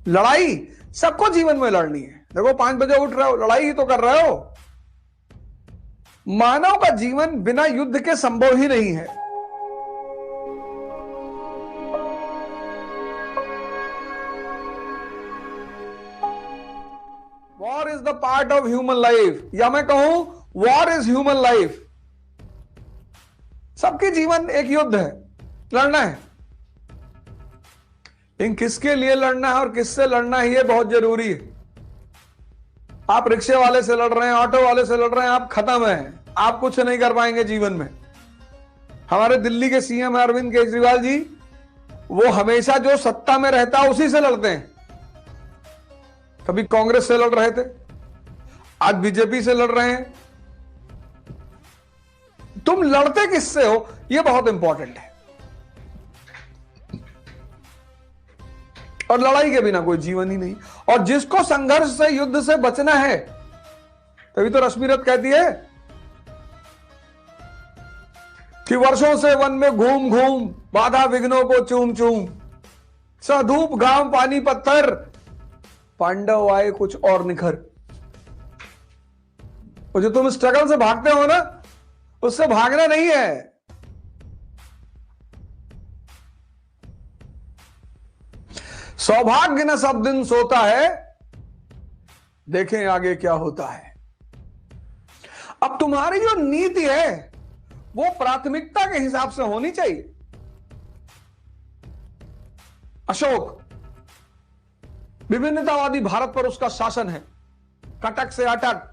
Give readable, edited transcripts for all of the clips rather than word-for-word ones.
लड़ाई सबको जीवन में लड़नी है। देखो 5 बजे उठ रहे हो, लड़ाई ही तो कर रहे हो। मानव का जीवन बिना युद्ध के संभव ही नहीं है। War is the part of human life, या मैं कहूं वॉर इज ह्यूमन लाइफ। सबके जीवन एक युद्ध है, लड़ना है। लेकिन किसके लिए लड़ना है और किससे लड़ना है, यह बहुत जरूरी है। आप रिक्शे वाले से लड़ रहे हैं, ऑटो वाले से लड़ रहे हैं, आप खत्म हैं, आप कुछ नहीं कर पाएंगे जीवन में। हमारे दिल्ली के सीएम अरविंद केजरीवाल जी, वो हमेशा जो सत्ता में रहता है उसी से लड़ते हैं। कभी कांग्रेस से लड़ रहे थे, आज बीजेपी से लड़ रहे हैं। तुम लड़ते किससे हो, यह बहुत इंपॉर्टेंट है। और लड़ाई के बिना कोई जीवन ही नहीं। और जिसको संघर्ष से, युद्ध से बचना है, तभी तो रश्मिरथ कहती है कि वर्षों से वन में घूम घूम बाधा विघ्नों को चूम चूम, सधूप घाम पानी पत्थर, पांडव आए कुछ और निखर। और जो तुम स्ट्रगल से भागते हो ना, उससे भागना नहीं है। सौभाग्य न सब दिन सोता है, देखें आगे क्या होता है। अब तुम्हारी जो नीति है वो प्राथमिकता के हिसाब से होनी चाहिए। अशोक, विभिन्नतावादी भारत पर उसका शासन है, कटक से अटक,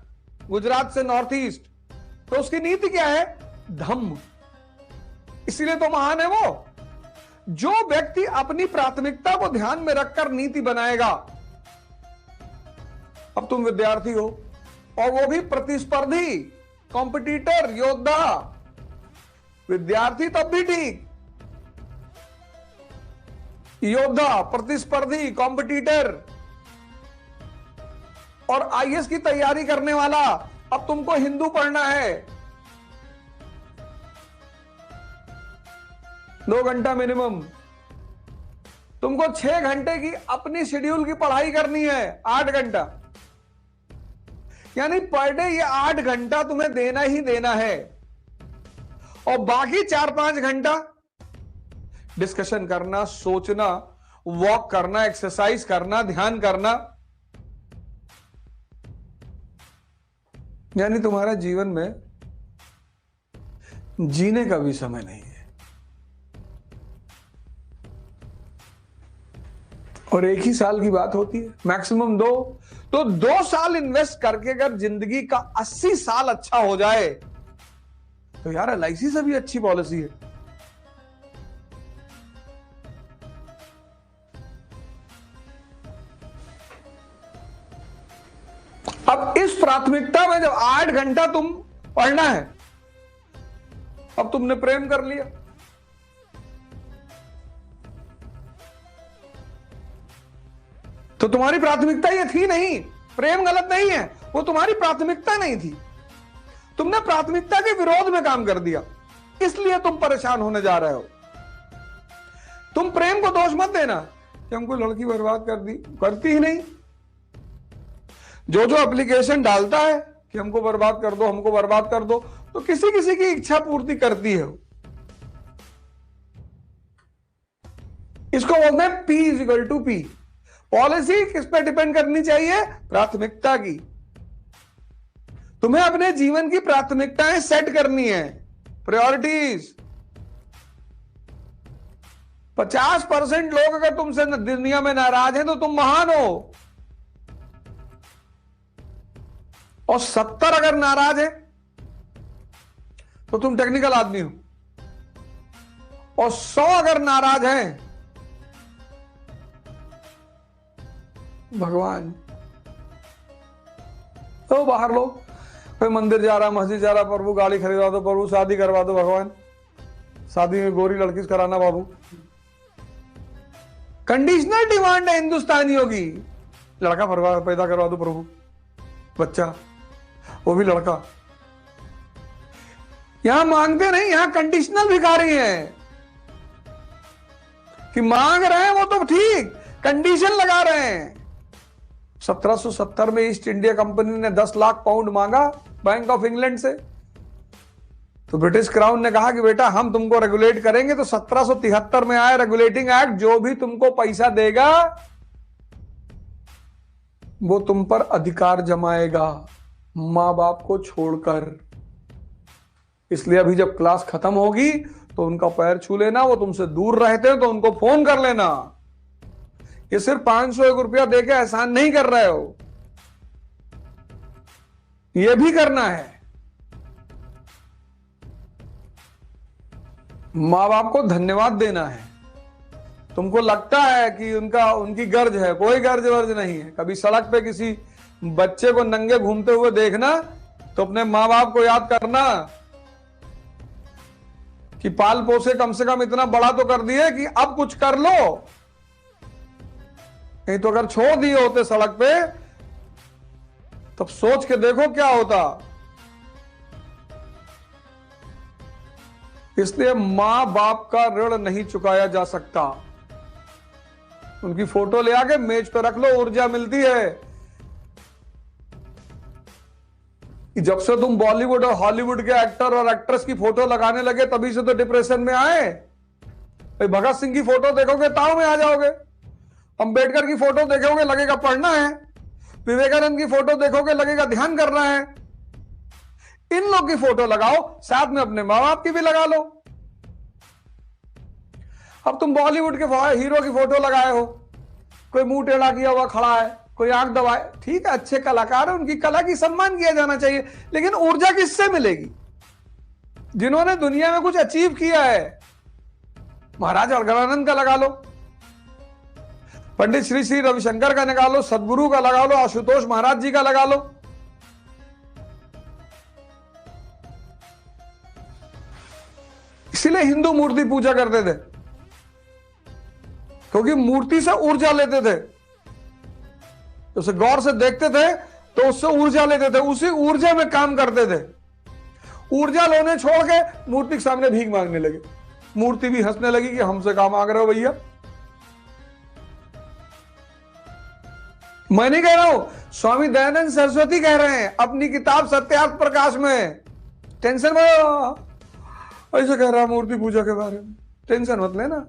गुजरात से नॉर्थ ईस्ट, तो उसकी नीति क्या है? धम्म। इसीलिए तो महान है वो। जो व्यक्ति अपनी प्राथमिकता को ध्यान में रखकर नीति बनाएगा। अब तुम विद्यार्थी हो और वो भी प्रतिस्पर्धी, कॉम्पिटिटर, योद्धा। विद्यार्थी तब भी ठीक, योद्धा, प्रतिस्पर्धी, कॉम्पिटिटर और आईएएस की तैयारी करने वाला। अब तुमको हिंदू पढ़ना है, 2 घंटा मिनिमम। तुमको 6 घंटे की अपनी शेड्यूल की पढ़ाई करनी है, 8 घंटा, यानी पर डे ये 8 घंटा तुम्हें देना ही देना है। और बाकी 4-5 घंटा डिस्कशन करना, सोचना, वॉक करना, एक्सरसाइज करना, ध्यान करना। यानी तुम्हारा जीवन में जीने का भी समय नहीं है। और एक ही साल की बात होती है, मैक्सिमम 2। तो 2 साल इन्वेस्ट करके अगर जिंदगी का 80 साल अच्छा हो जाए, तो यार एलआईसी से भी अच्छी पॉलिसी है। अब इस प्राथमिकता में जब 8 घंटा तुम पढ़ना है, अब तुमने प्रेम कर लिया, तो तुम्हारी प्राथमिकता ये थी नहीं। प्रेम गलत नहीं है, वो तुम्हारी प्राथमिकता नहीं थी। तुमने प्राथमिकता के विरोध में काम कर दिया, इसलिए तुम परेशान होने जा रहे हो। तुम प्रेम को दोष मत देना कि हमको लड़की बर्बाद कर दी, करती ही नहीं। जो जो एप्लीकेशन डालता है कि हमको बर्बाद कर दो, हमको बर्बाद कर दो, तो किसी किसी की इच्छा पूर्ति करती है। इसको बोलते हैं P=P। पॉलिसी किस पे डिपेंड करनी चाहिए? प्राथमिकता की। तुम्हें अपने जीवन की प्राथमिकताएं सेट करनी है, प्रायोरिटीज। 50% लोग अगर तुमसे दुनिया में नाराज हैं तो तुम महान हो, और 70 अगर नाराज है तो तुम टेक्निकल आदमी हो, और 100 अगर नाराज हैं, भगवान। तो बाहर लोग, कोई मंदिर जा रहा, मस्जिद जा रहा, प्रभु गाड़ी खरीदवा दो, प्रभु शादी करवा दो, भगवान शादी में गोरी लड़की से कराना बाबू। कंडीशनल डिमांड है हिंदुस्तानियों की। लड़का पैदा करवा दो प्रभु, बच्चा, वो भी लड़का। यहां मांगते नहीं, यहां कंडीशनल भिखारी हैं कि मांग रहे हैं वो तो ठीक, कंडीशन लगा रहे हैं। 1770 में ईस्ट इंडिया कंपनी ने 10 लाख पाउंड मांगा बैंक ऑफ इंग्लैंड से, तो ब्रिटिश क्राउन ने कहा कि बेटा हम तुमको रेगुलेट करेंगे। तो 1773 में आया रेगुलेटिंग एक्ट, जो भी तुमको पैसा देगा वो तुम पर अधिकार जमाएगा, मां बाप को छोड़कर। इसलिए अभी जब क्लास खत्म होगी तो उनका पैर छू लेना, वो तुमसे दूर रहते हैं तो उनको फोन कर लेना। ये सिर्फ 501 रुपया देके एहसान नहीं कर रहे हो, ये भी करना है। मां बाप को धन्यवाद देना है। तुमको लगता है कि उनकी गर्ज है, कोई गर्ज वर्ज नहीं है। कभी सड़क पे किसी बच्चे को नंगे घूमते हुए देखना तो अपने मां बाप को याद करना कि पाल पोसे कम से कम इतना बड़ा तो कर दिए कि अब कुछ कर लो। नहीं तो अगर छोड़ दिए होते सड़क पे तब सोच के देखो क्या होता। इसलिए मां बाप का ऋण नहीं चुकाया जा सकता। उनकी फोटो ले आके मेज पे रख लो, ऊर्जा मिलती है। जब से तुम बॉलीवुड और हॉलीवुड के एक्टर और एक्ट्रेस की फोटो लगाने लगे तभी से तो डिप्रेशन में आए। भाई भगत सिंह की फोटो देखोगे ताव में आ जाओगे, अंबेडकर की फोटो देखोगे लगेगा पढ़ना है, विवेकानंद की फोटो देखोगे लगेगा ध्यान करना है। इन लोग की फोटो लगाओ, साथ में अपने मां बाप की भी लगा लो। अब तुम बॉलीवुड के हीरो की फोटो लगाए हो, कोई मुंह टेढ़ा किया हुआ खड़ा है, कोई आंख दबाए, ठीक है अच्छे कलाकार है, उनकी कला की सम्मान किया जाना चाहिए, लेकिन ऊर्जा किससे मिलेगी? जिन्होंने दुनिया में कुछ अचीव किया है। महाराज अग्रवानंद का लगा लो, पंडित श्री श्री रविशंकर का लगा लो, सदगुरु का लगा लो, आशुतोष महाराज जी का लगा लो। इसीलिए हिंदू मूर्ति पूजा करते थे, क्योंकि मूर्ति से ऊर्जा लेते थे। उसे गौर से देखते थे तो उससे ऊर्जा लेते थे, उसी ऊर्जा में काम करते थे। ऊर्जा लेने छोड़ के मूर्ति के सामने भीख मांगने लगे। मूर्ति भी हंसने लगी कि हमसे काम मांग रहे हो भैया। मैं नहीं कह रहा हूं, स्वामी दयानंद सरस्वती कह रहे हैं अपनी किताब सत्यार्थ प्रकाश में। टेंशन में ऐसे कह रहा मूर्ति पूजा के बारे में, टेंशन मत लेना।